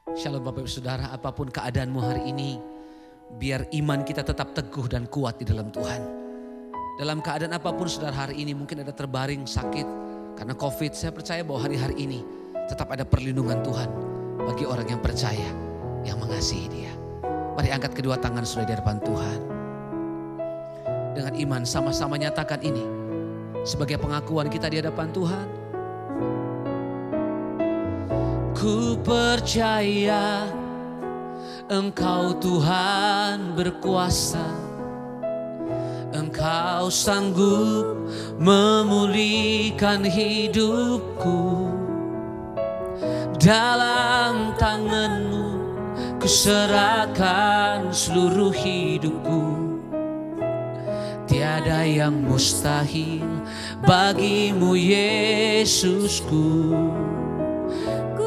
Shalom Bapak Ibu Saudara, apapun keadaanmu hari ini, biar iman kita tetap teguh dan kuat di dalam Tuhan. Dalam keadaan apapun saudara hari ini, mungkin ada terbaring sakit karena COVID, saya percaya bahwa hari-hari ini tetap ada perlindungan Tuhan bagi orang yang percaya, yang mengasihi Dia. Mari angkat kedua tangan saudara di hadapan Tuhan. Dengan iman sama-sama nyatakan ini sebagai pengakuan kita di hadapan Tuhan. Ku percaya Engkau Tuhan berkuasa, Engkau sanggup memulihkan hidupku. Dalam tangan-Mu kuserahkan seluruh hidupku. Tiada yang mustahil bagimu Yesusku.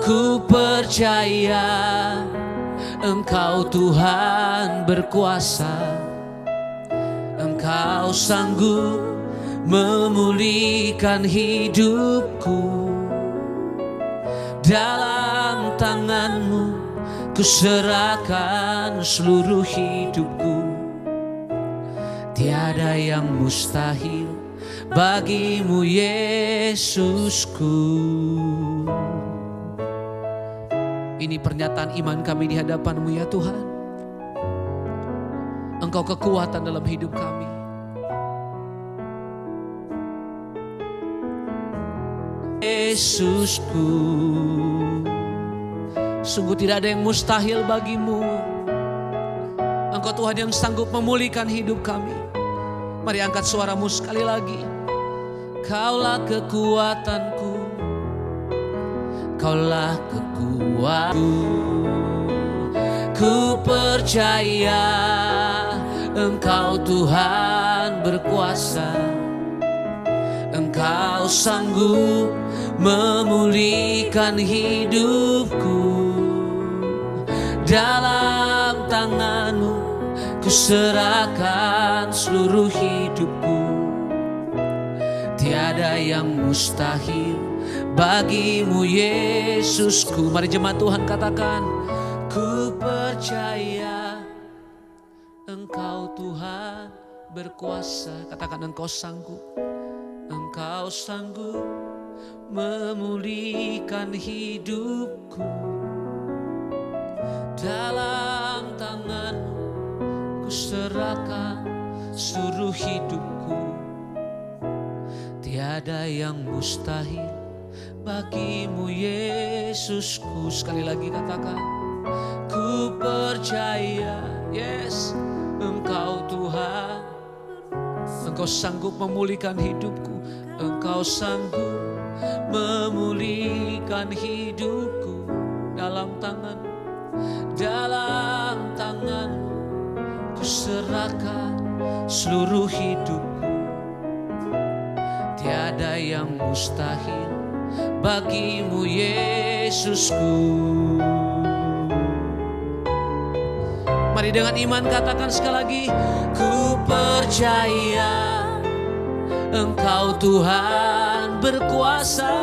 Ku percaya Engkau Tuhan berkuasa, Engkau sanggup memulihkan hidupku. Dalam tangan-Mu kuserahkan seluruh hidupku. Tiada yang mustahil bagimu Yesusku. Ini pernyataan iman kami di hadapan-Mu ya Tuhan. Engkau kekuatan dalam hidup kami. Yesusku, sungguh tidak ada yang mustahil bagimu. Engkau Tuhan yang sanggup memulihkan hidup kami. Mari angkat suaramu sekali lagi. Kaulah kekuatanku, Kaulah kekuatanku. Ku percaya Engkau Tuhan berkuasa, Engkau sanggup memulihkan hidupku. Dalam tangan-Mu kuserahkan seluruh hidupku. Tiada yang mustahil bagimu Yesusku. Mari jemaat Tuhan katakan, ku percaya Engkau Tuhan berkuasa. Katakan, Engkau sanggup, Engkau sanggup memulihkan hidupku. Dalam tangan-Mu kuserahkan seluruh hidupku. Tiada yang mustahil bagimu Yesusku. Sekali lagi katakan, ku percaya, yes, Engkau Tuhan, Engkau sanggup memulihkan hidupku. Engkau sanggup memulihkan hidupku. Dalam tangan-Mu, dalam tangan-Mu kuserahkan seluruh hidupku. Tiada yang mustahil bagimu Yesusku. Mari dengan iman katakan sekali lagi, ku percaya Engkau Tuhan berkuasa,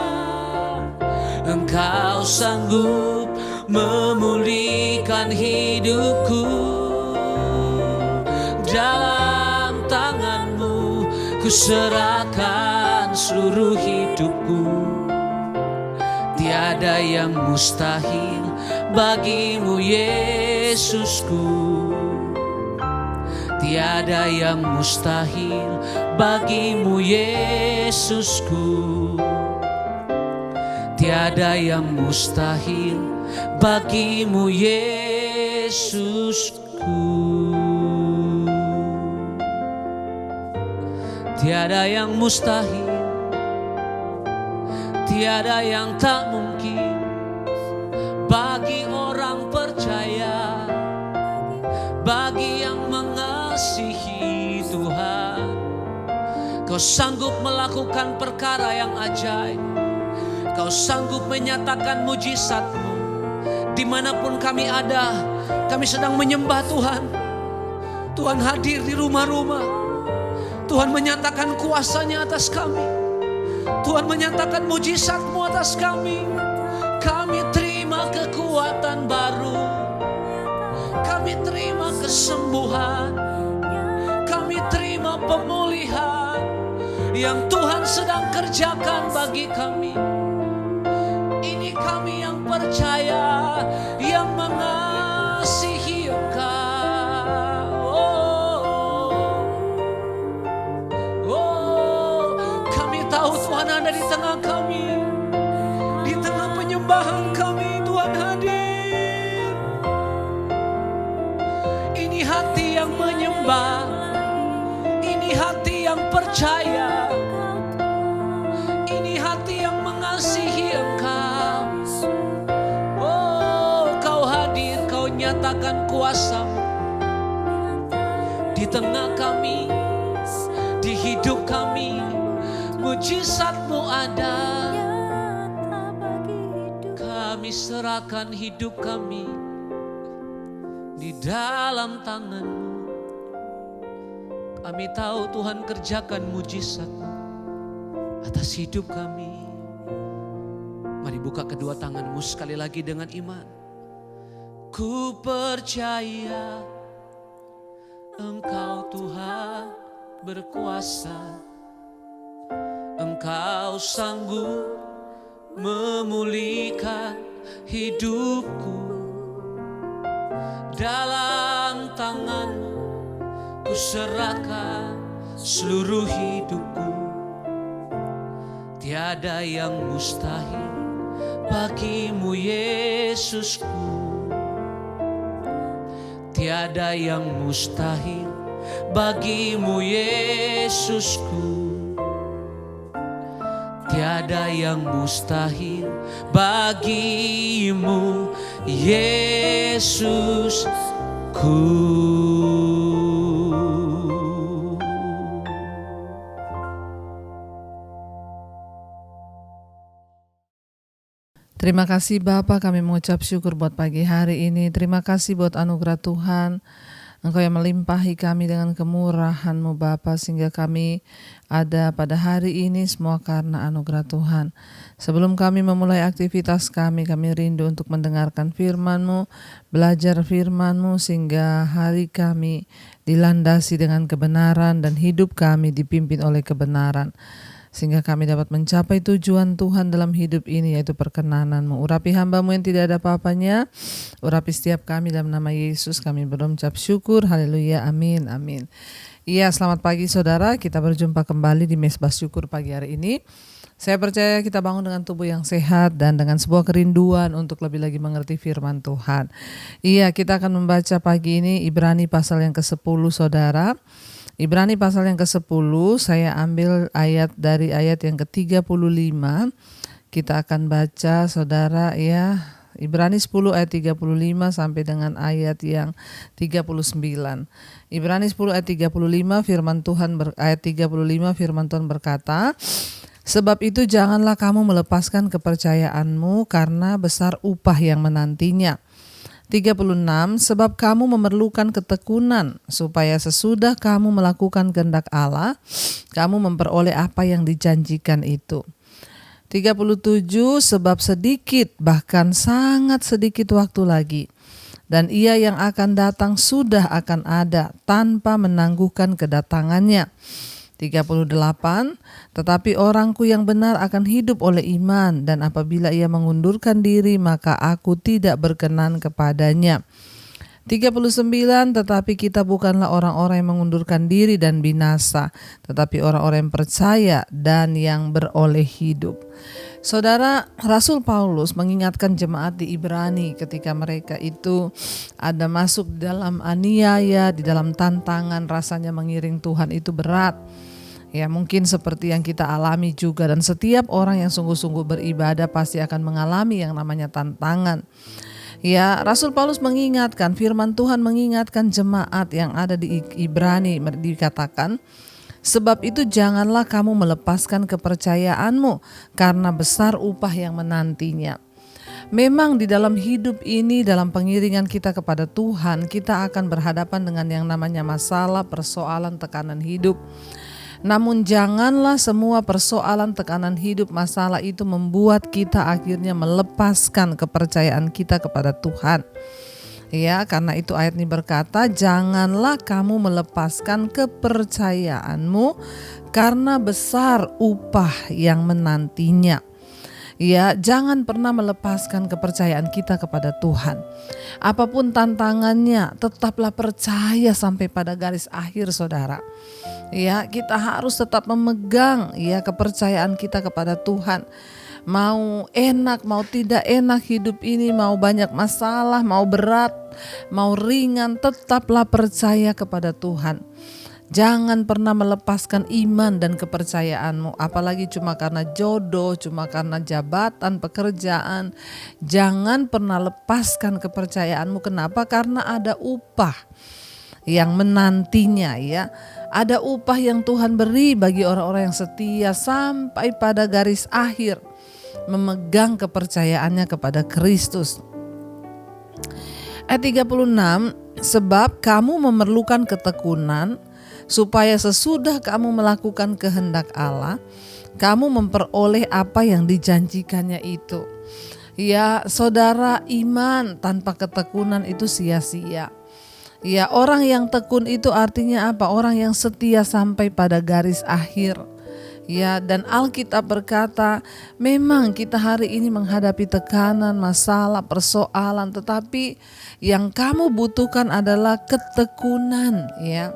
Engkau sanggup memulihkan hidupku. Dalam tangan-Mu kuserahkan seluruh hidupku. Tiada yang mustahil bagimu Yesusku. Tiada yang mustahil bagimu Yesusku. Tiada yang mustahil bagimu Yesusku. Tiada yang mustahil, tiada yang tak mungkin bagi orang percaya, bagi yang mengasihi Tuhan. Kau sanggup melakukan perkara yang ajaib, Kau sanggup menyatakan mujizat-Mu. Dimanapun kami ada, kami sedang menyembah Tuhan. Tuhan hadir di rumah-rumah. Tuhan menyatakan kuasa-Nya atas kami. Tuhan menyatakan mujizat-Mu atas kami. Kami terima kekuatan baru. Kami terima kesembuhan. Kami terima pemulihan yang Tuhan sedang kerjakan bagi kami. Ini kami yang percaya, yang mengasihi Engkau. Kami tahu Tuhan ada di tengah kami. Di tengah penyembahan kami Tuhan hadir. Ini hati yang menyembah. Ini hati yang percaya. Ini hati yang mengasihi Engkau. Kau hadir, Kau nyatakan kuasa-Mu di tengah kami, di hidup kami. Mujizat-Mu ada. Kami serahkan hidup kami di dalam tangan-Mu. Kami tahu Tuhan kerjakan mujizat atas hidup kami. Mari buka kedua tanganmu sekali lagi dengan iman. Ku percaya Engkau Tuhan berkuasa. Engkau sanggup memulihkan hidupku. Dalam tangan-Mu ku serahkan seluruh hidupku. Tiada yang mustahil bagi-Mu Yesusku. Tiada yang mustahil bagi-Mu Yesusku. Tiada yang mustahil bagi-Mu Yesusku. Terima kasih Bapa, kami mengucap syukur buat pagi hari ini. Terima kasih buat anugerah Tuhan. Engkau yang melimpahi kami dengan kemurahan-Mu Bapa, sehingga kami ada pada hari ini semua karena anugerah Tuhan. Sebelum kami memulai aktivitas kami rindu untuk mendengarkan firman-Mu, belajar firman-Mu, sehingga hari kami dilandasi dengan kebenaran dan hidup kami dipimpin oleh kebenaran. Sehingga kami dapat mencapai tujuan Tuhan dalam hidup ini, yaitu perkenanan-Mu. Urapi hamba-Mu yang tidak ada apa-apanya, urapi setiap kami dalam nama Yesus kami berucap syukur. Haleluya, amin, amin. Iya, selamat pagi saudara, kita berjumpa kembali di Mesbah Syukur pagi hari ini. Saya percaya kita bangun dengan tubuh yang sehat dan dengan sebuah kerinduan untuk lebih lagi mengerti firman Tuhan. Iya, kita akan membaca pagi ini Ibrani pasal yang ke-10 saudara. Ibrani pasal yang ke-10, saya ambil dari ayat yang ke-35. Kita akan baca saudara ya, Ibrani 10 ayat 35 sampai dengan ayat yang 39. Ibrani 10 ayat 35 firman Tuhan ayat 35 firman Tuhan berkata, sebab itu janganlah kamu melepaskan kepercayaanmu karena besar upah yang menantinya. 36, sebab kamu memerlukan ketekunan supaya sesudah kamu melakukan kehendak Allah, kamu memperoleh apa yang dijanjikan itu. 37, sebab sedikit bahkan sangat sedikit waktu lagi, dan Ia yang akan datang sudah akan ada tanpa menangguhkan kedatangannya. 38, tetapi orangku yang benar akan hidup oleh iman, dan apabila ia mengundurkan diri maka aku tidak berkenan kepadanya. 39, tetapi kita bukanlah orang-orang yang mengundurkan diri dan binasa, tetapi orang-orang yang percaya dan yang beroleh hidup. Saudara, Rasul Paulus mengingatkan jemaat di Ibrani ketika mereka itu ada masuk di dalam aniaya, di dalam tantangan, rasanya mengiring Tuhan itu berat. Ya, mungkin seperti yang kita alami juga, dan setiap orang yang sungguh-sungguh beribadah pasti akan mengalami yang namanya tantangan. Ya, Rasul Paulus mengingatkan, firman Tuhan mengingatkan jemaat yang ada di Ibrani, dikatakan, sebab itu janganlah kamu melepaskan kepercayaanmu karena besar upah yang menantinya. Memang di dalam hidup ini, dalam pengiringan kita kepada Tuhan, kita akan berhadapan dengan yang namanya masalah, persoalan, tekanan hidup. Namun janganlah semua persoalan, tekanan hidup, masalah itu membuat kita akhirnya melepaskan kepercayaan kita kepada Tuhan. Ya, karena itu ayat ini berkata, janganlah kamu melepaskan kepercayaanmu karena besar upah yang menantinya. Ya, jangan pernah melepaskan kepercayaan kita kepada Tuhan. Apapun tantangannya, tetaplah percaya sampai pada garis akhir, saudara. Ya, kita harus tetap memegang ya kepercayaan kita kepada Tuhan. Mau enak, mau tidak enak hidup ini, mau banyak masalah, mau berat, mau ringan, tetaplah percaya kepada Tuhan. Jangan pernah melepaskan iman dan kepercayaanmu, apalagi cuma karena jodoh, cuma karena jabatan, pekerjaan. Jangan pernah lepaskan kepercayaanmu. Kenapa? Karena ada upah yang menantinya ya. Ada upah yang Tuhan beri bagi orang-orang yang setia sampai pada garis akhir, memegang kepercayaannya kepada Kristus. Ayat 36, sebab kamu memerlukan ketekunan, supaya sesudah kamu melakukan kehendak Allah, kamu memperoleh apa yang dijanjikannya itu. Ya saudara, iman tanpa ketekunan itu sia-sia. Ya, orang yang tekun itu artinya apa? Orang yang setia sampai pada garis akhir. Ya, dan Alkitab berkata, memang kita hari ini menghadapi tekanan, masalah, persoalan, tetapi yang kamu butuhkan adalah ketekunan, ya.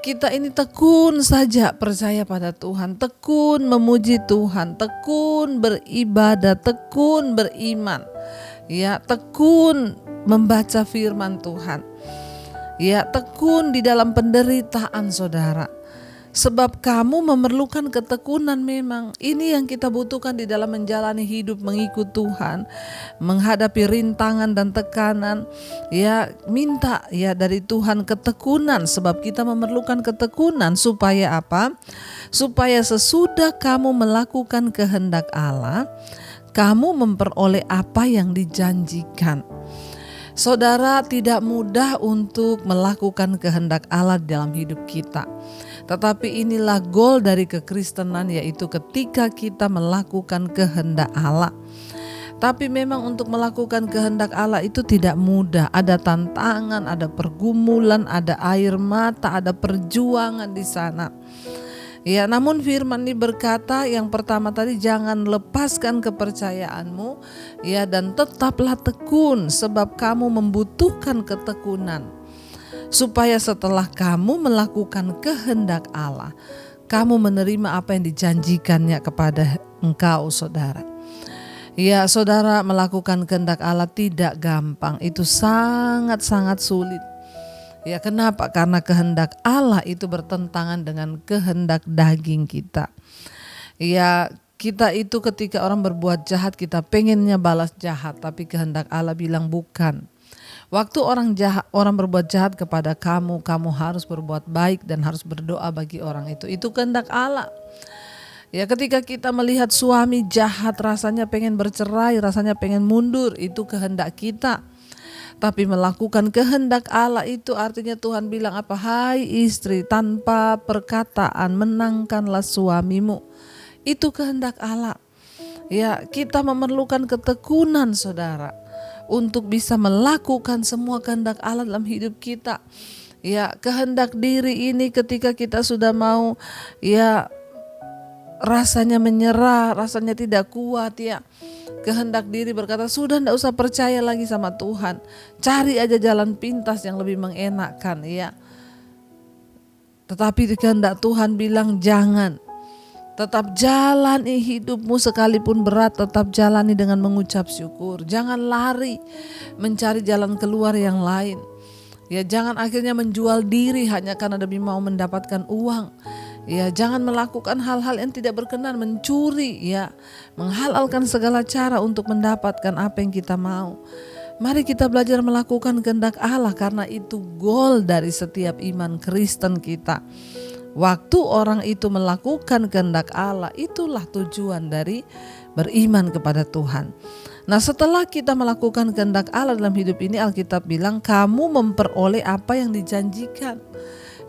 Kita ini tekun saja percaya pada Tuhan, tekun memuji Tuhan, tekun beribadah, tekun beriman, ya, tekun membaca firman Tuhan, ya, tekun di dalam penderitaan, saudara. Sebab kamu memerlukan ketekunan memang. Ini yang kita butuhkan di dalam menjalani hidup mengikut Tuhan, menghadapi rintangan dan tekanan. Ya, minta ya dari Tuhan ketekunan, sebab kita memerlukan ketekunan supaya apa? Supaya sesudah kamu melakukan kehendak Allah, kamu memperoleh apa yang dijanjikan. Saudara, tidak mudah untuk melakukan kehendak Allah dalam hidup kita. Tetapi inilah goal dari kekristenan, yaitu ketika kita melakukan kehendak Allah. Tapi memang untuk melakukan kehendak Allah itu tidak mudah. Ada tantangan, ada pergumulan, ada air mata, ada perjuangan di sana. Ya, namun firman ini berkata, yang pertama tadi, jangan lepaskan kepercayaanmu, ya, dan tetaplah tekun, sebab kamu membutuhkan ketekunan. Supaya setelah kamu melakukan kehendak Allah, kamu menerima apa yang dijanjikannya kepada engkau, saudara. Ya, saudara, melakukan kehendak Allah tidak gampang, itu sangat-sangat sulit. Ya, kenapa? Karena kehendak Allah itu bertentangan dengan kehendak daging kita. Ya, kita itu ketika orang berbuat jahat, kita pengennya balas jahat, tapi kehendak Allah bilang bukan. Waktu orang berbuat jahat kepada kamu, kamu harus berbuat baik dan harus berdoa bagi orang itu. Itu kehendak Allah. Ya, ketika kita melihat suami jahat, rasanya pengen bercerai, rasanya pengen mundur, itu kehendak kita. Tapi melakukan kehendak Allah itu artinya Tuhan bilang apa? Hai istri, tanpa perkataan menangkanlah suamimu. Itu kehendak Allah. Ya, kita memerlukan ketekunan, saudara, untuk bisa melakukan semua kehendak Allah dalam hidup kita. Ya, kehendak diri ini ketika kita sudah mau, ya, rasanya menyerah, rasanya tidak kuat, ya. Kehendak diri berkata, sudah tidak usah percaya lagi sama Tuhan. Cari aja jalan pintas yang lebih mengenakan, ya. Tetapi kehendak Tuhan bilang jangan. Tetap jalani hidupmu sekalipun berat, tetap jalani dengan mengucap syukur. Jangan lari mencari jalan keluar yang lain. Ya, jangan akhirnya menjual diri hanya karena demi mau mendapatkan uang. Ya, jangan melakukan hal-hal yang tidak berkenan, mencuri, ya, menghalalkan segala cara untuk mendapatkan apa yang kita mau. Mari kita belajar melakukan kehendak Allah, karena itu goal dari setiap iman Kristen kita. Waktu orang itu melakukan kehendak Allah, itulah tujuan dari beriman kepada Tuhan. Nah, setelah kita melakukan kehendak Allah dalam hidup ini, Alkitab bilang kamu memperoleh apa yang dijanjikan.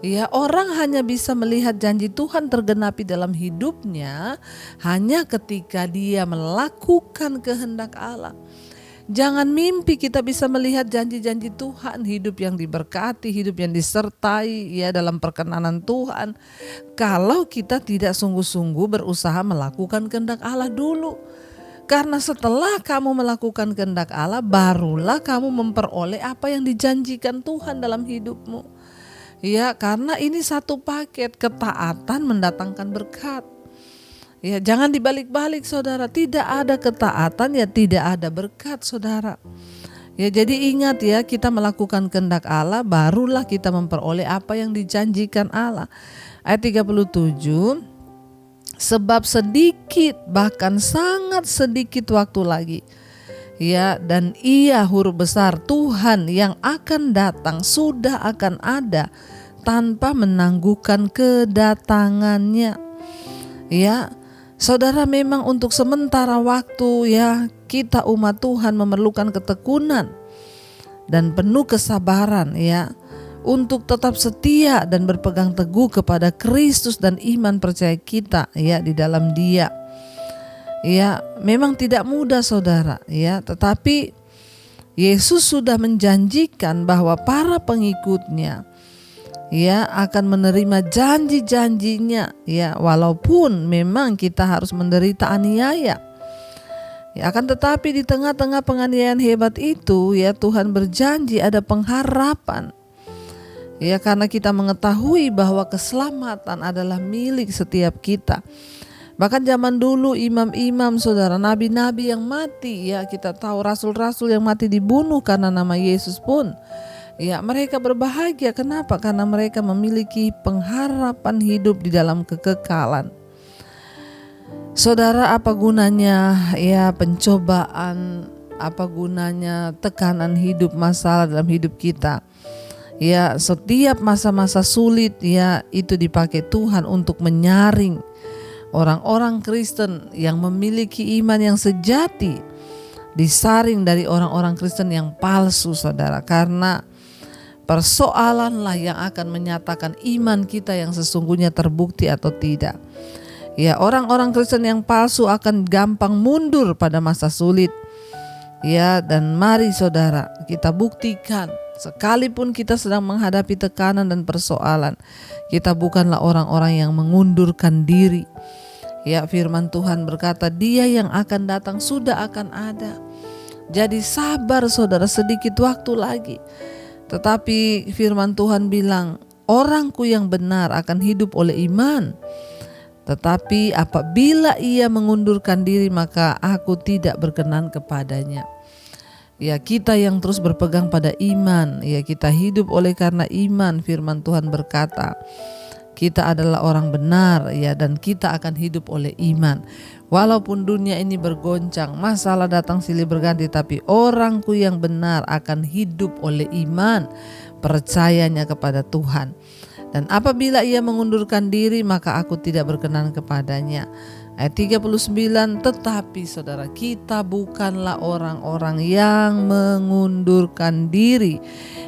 Ya, orang hanya bisa melihat janji Tuhan tergenapi dalam hidupnya hanya ketika dia melakukan kehendak Allah. Jangan mimpi kita bisa melihat janji-janji Tuhan, hidup yang diberkati, hidup yang disertai ya dalam perkenanan Tuhan, kalau kita tidak sungguh-sungguh berusaha melakukan kehendak Allah dulu. Karena setelah kamu melakukan kehendak Allah, barulah kamu memperoleh apa yang dijanjikan Tuhan dalam hidupmu. Ya, karena ini satu paket, ketaatan mendatangkan berkat. Ya, jangan dibalik-balik saudara, tidak ada ketaatan ya tidak ada berkat saudara. Ya, jadi ingat ya, kita melakukan kehendak Allah barulah kita memperoleh apa yang dijanjikan Allah. Ayat 37, sebab sedikit bahkan sangat sedikit waktu lagi. Ya, dan ia huruf besar Tuhan yang akan datang sudah akan ada tanpa menangguhkan kedatangannya. Ya, saudara, memang untuk sementara waktu ya kita umat Tuhan memerlukan ketekunan dan penuh kesabaran ya untuk tetap setia dan berpegang teguh kepada Kristus dan iman percaya kita ya di dalam Dia. Ya, memang tidak mudah saudara ya, tetapi Yesus sudah menjanjikan bahwa para pengikutnya ya akan menerima janji-janjinya ya, walaupun memang kita harus menderita aniaya. Ya, akan tetapi di tengah-tengah penganiayaan hebat itu ya Tuhan berjanji ada pengharapan. Ya, karena kita mengetahui bahwa keselamatan adalah milik setiap kita. Bahkan zaman dulu imam-imam saudara, nabi-nabi yang mati ya, kita tahu rasul-rasul yang mati dibunuh karena nama Yesus pun ya mereka berbahagia. Kenapa? Karena mereka memiliki pengharapan hidup di dalam kekekalan. Saudara, apa gunanya ya pencobaan, apa gunanya tekanan hidup, masalah dalam hidup kita? Ya, setiap masa-masa sulit ya itu dipakai Tuhan untuk menyaring orang-orang Kristen yang memiliki iman yang sejati, disaring dari orang-orang Kristen yang palsu saudara. Karena persoalanlah yang akan menyatakan iman kita yang sesungguhnya terbukti atau tidak. Ya, orang-orang Kristen yang palsu akan gampang mundur pada masa sulit. Ya, dan mari saudara kita buktikan, sekalipun kita sedang menghadapi tekanan dan persoalan, kita bukanlah orang-orang yang mengundurkan diri. Ya, firman Tuhan berkata Dia yang akan datang sudah akan ada. Jadi sabar saudara, sedikit waktu lagi. Tetapi firman Tuhan bilang, orangku yang benar akan hidup oleh iman. Tetapi apabila ia mengundurkan diri, maka aku tidak berkenan kepadanya. Ya, kita yang terus berpegang pada iman, ya kita hidup oleh karena iman. Firman Tuhan berkata, kita adalah orang benar ya, dan kita akan hidup oleh iman. Walaupun dunia ini bergoncang, masalah datang silih berganti, tapi orangku yang benar akan hidup oleh iman, percayanya kepada Tuhan. Dan apabila ia mengundurkan diri, maka aku tidak berkenan kepadanya. Ayat 39, tetapi saudara, kita bukanlah orang-orang yang mengundurkan diri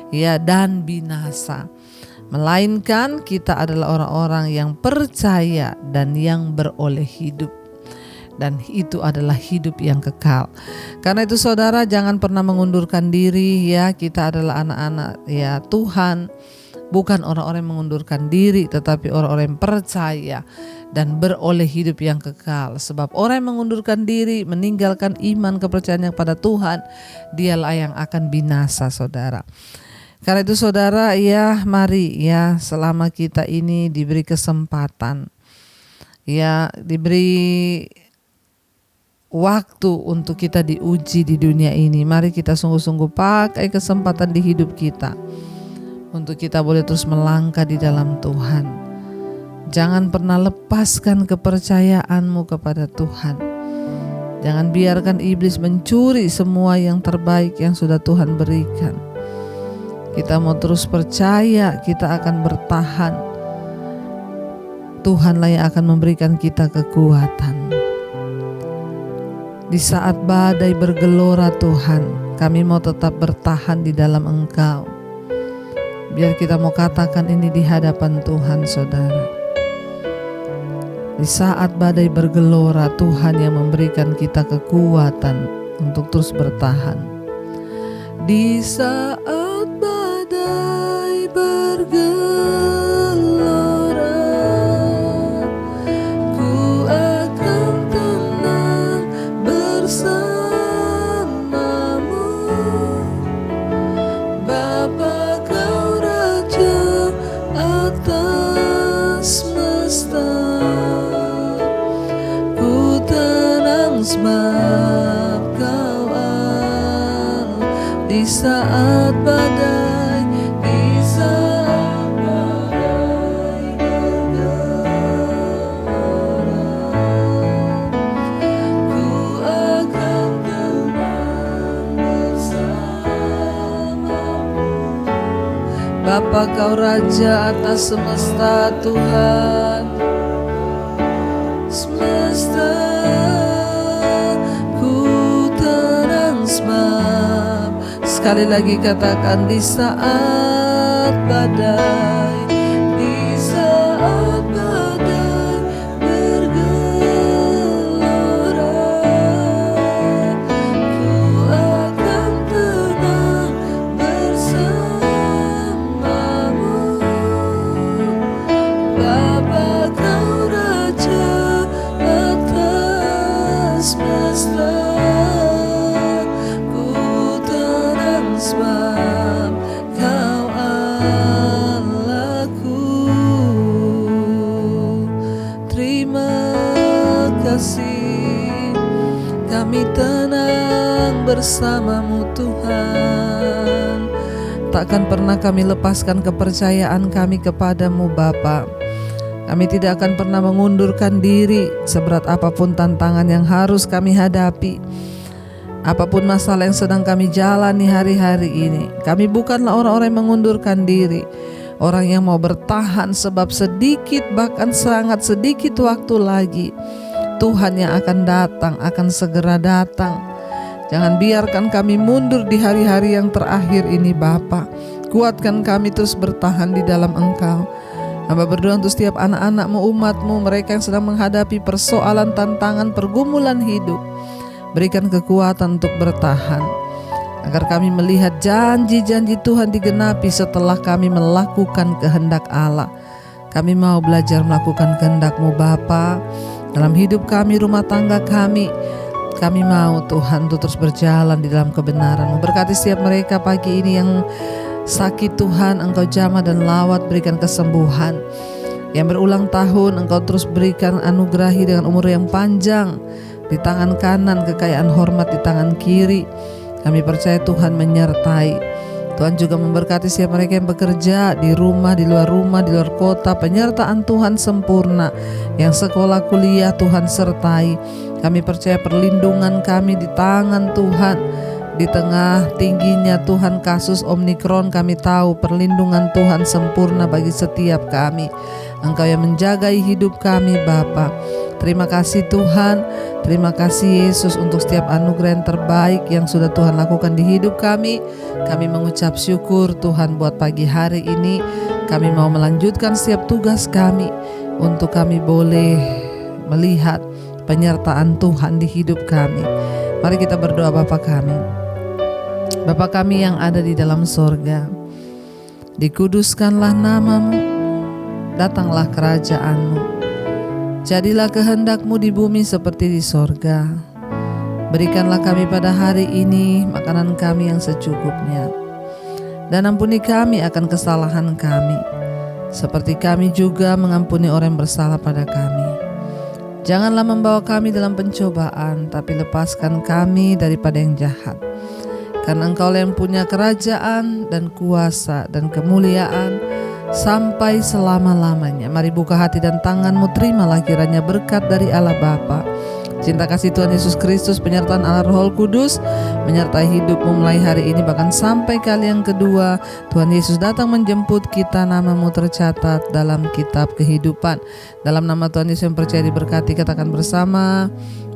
ya dan binasa, melainkan kita adalah orang-orang yang percaya dan yang beroleh hidup. Dan itu adalah hidup yang kekal. Karena itu saudara, jangan pernah mengundurkan diri ya. Kita adalah anak-anak ya Tuhan, bukan orang-orang yang mengundurkan diri, tetapi orang-orang yang percaya dan beroleh hidup yang kekal. Sebab orang yang mengundurkan diri, meninggalkan iman kepercayaannya kepada Tuhan, dialah yang akan binasa saudara. Karena itu saudara ya, mari ya, selama kita ini diberi kesempatan ya, diberi waktu untuk kita diuji di dunia ini, mari kita sungguh-sungguh pakai kesempatan di hidup kita untuk kita boleh terus melangkah di dalam Tuhan. Jangan pernah lepaskan kepercayaanmu kepada Tuhan. Jangan biarkan iblis mencuri semua yang terbaik yang sudah Tuhan berikan. Kita mau terus percaya, kita akan bertahan. Tuhanlah yang akan memberikan kita kekuatan. Di saat badai bergelora Tuhan, kami mau tetap bertahan di dalam Engkau. Biar kita mau katakan ini di hadapan Tuhan, saudara. Di saat badai bergelora, Tuhan yang memberikan kita kekuatan untuk terus bertahan. Di saat badai bergelora, ku akan tenang bersamamu. Bapa, Kau Raja atas semesta, ku tenang sebab Kau Allah. Di saat badai, di saat badai bergelora, ku akan tenang bersamamu. Bapa, Kau Raja atas semesta, Tuhan semesta, ku tenang sebab. Sekali lagi katakan, di saat badai, di saat badai bergelora, ku akan tenang bersamamu. Bapa, Kau Raja atas semesta, ku tenang sebab Kau Allahku. Terima kasih, kami tenang bersama-Mu Tuhan. Takkan pernah kami lepaskan kepercayaan kami kepadamu Bapa. Kami tidak akan pernah mengundurkan diri seberat apapun tantangan yang harus kami hadapi. Apapun masalah yang sedang kami jalani hari-hari ini, kami bukanlah orang-orang yang mengundurkan diri. Orang yang mau bertahan sebab sedikit, bahkan sangat sedikit waktu lagi Tuhan yang akan datang, akan segera datang. Jangan biarkan kami mundur di hari-hari yang terakhir ini Bapa. Kuatkan kami terus bertahan di dalam Engkau. Hamba berdoa untuk setiap anak-anak-Mu, umat-Mu, mereka yang sedang menghadapi persoalan, tantangan, pergumulan hidup. Berikan kekuatan untuk bertahan, agar kami melihat janji-janji Tuhan digenapi setelah kami melakukan kehendak Allah. Kami mau belajar melakukan kehendak-Mu Bapa dalam hidup kami, rumah tangga kami. Kami mau Tuhan untuk terus berjalan di dalam kebenaran. Memberkati setiap mereka pagi ini yang sakit Tuhan, Engkau jamah dan lawat, berikan kesembuhan. Yang berulang tahun, Engkau terus berikan anugerahi dengan umur yang panjang. Di tangan kanan kekayaan hormat, di tangan kiri kami percaya Tuhan menyertai. Tuhan juga memberkati setiap mereka yang bekerja di rumah, di luar kota. Penyertaan Tuhan sempurna. Yang sekolah kuliah Tuhan sertai. Kami percaya perlindungan kami di tangan Tuhan. Di tengah tingginya Tuhan kasus Omikron, kami tahu perlindungan Tuhan sempurna bagi setiap kami. Engkau yang menjagai hidup kami Bapa. Terima kasih Tuhan, terima kasih Yesus untuk setiap anugerah yang terbaik yang sudah Tuhan lakukan di hidup kami. Kami mengucap syukur Tuhan buat pagi hari ini. Kami mau melanjutkan setiap tugas kami untuk kami boleh melihat penyertaan Tuhan di hidup kami. Mari kita berdoa. Bapa kami, Bapa kami yang ada di dalam sorga, dikuduskanlah nama-Mu, datanglah kerajaan-Mu. Jadilah kehendak-Mu di bumi seperti di sorga. Berikanlah kami pada hari ini makanan kami yang secukupnya. Dan ampuni kami akan kesalahan kami, seperti kami juga mengampuni orang yang bersalah pada kami. Janganlah membawa kami dalam pencobaan, tapi lepaskan kami daripada yang jahat. Karena Engkau yang punya kerajaan dan kuasa dan kemuliaan sampai selama-lamanya. Mari buka hati dan tangan-Mu, terimalah kiranya berkat dari Allah Bapa, cinta kasih Tuhan Yesus Kristus, penyertaan Allah Roh Kudus menyertai hidupmu mulai hari ini bahkan sampai kali yang kedua Tuhan Yesus datang menjemput kita. Nama-Mu tercatat dalam kitab kehidupan. Dalam nama Tuhan Yesus yang percaya diberkati, katakan bersama,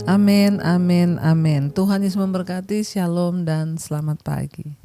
amin, amin, amin. Tuhan Yesus memberkati. Shalom dan selamat pagi.